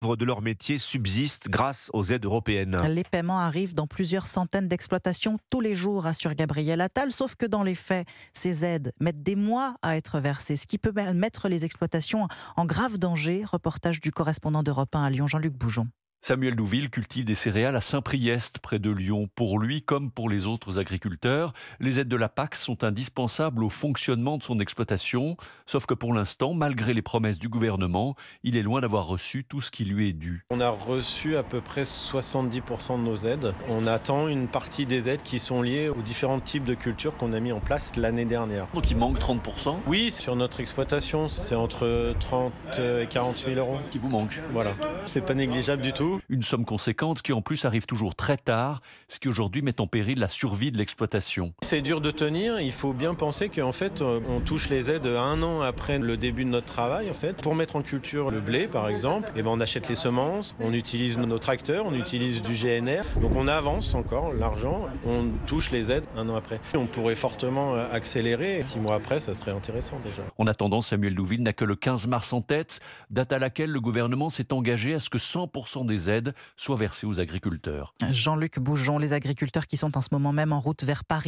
de leur métier subsistent grâce aux aides européennes. Les paiements arrivent dans plusieurs centaines d'exploitations tous les jours, assure Gabriel Attal, sauf que dans les faits, ces aides mettent des mois à être versées, ce qui peut mettre les exploitations en grave danger. Reportage du correspondant d'Europe 1 à Lyon, Jean-Luc Boujon. Samuel Douville cultive des céréales à Saint-Priest, près de Lyon. Pour lui, comme pour les autres agriculteurs, les aides de la PAC sont indispensables au fonctionnement de son exploitation. Sauf que pour l'instant, malgré les promesses du gouvernement, il est loin d'avoir reçu tout ce qui lui est dû. On a reçu à peu près 70% de nos aides. On attend une partie des aides qui sont liées aux différents types de cultures qu'on a mis en place l'année dernière. Donc il manque 30%. Oui, sur notre exploitation, c'est entre 30 et 40 000 euros. Qui vous manque. Voilà, c'est pas négligeable du tout. Une somme conséquente qui en plus arrive toujours très tard, ce qui aujourd'hui met en péril la survie de l'exploitation. C'est dur de tenir, il faut bien penser qu'en fait on touche les aides un an après le début de notre travail. En fait. Pour mettre en culture le blé par exemple, on achète les semences, on utilise nos tracteurs, on utilise du GNR, donc on avance encore l'argent, on touche les aides un an après. On pourrait fortement accélérer, 6 mois après ça serait intéressant déjà. En attendant, Samuel Douville n'a que le 15 mars en tête, date à laquelle le gouvernement s'est engagé à ce que 100% des aides soient versées aux agriculteurs. Jean-Luc Boujon, les agriculteurs qui sont en ce moment même en route vers Paris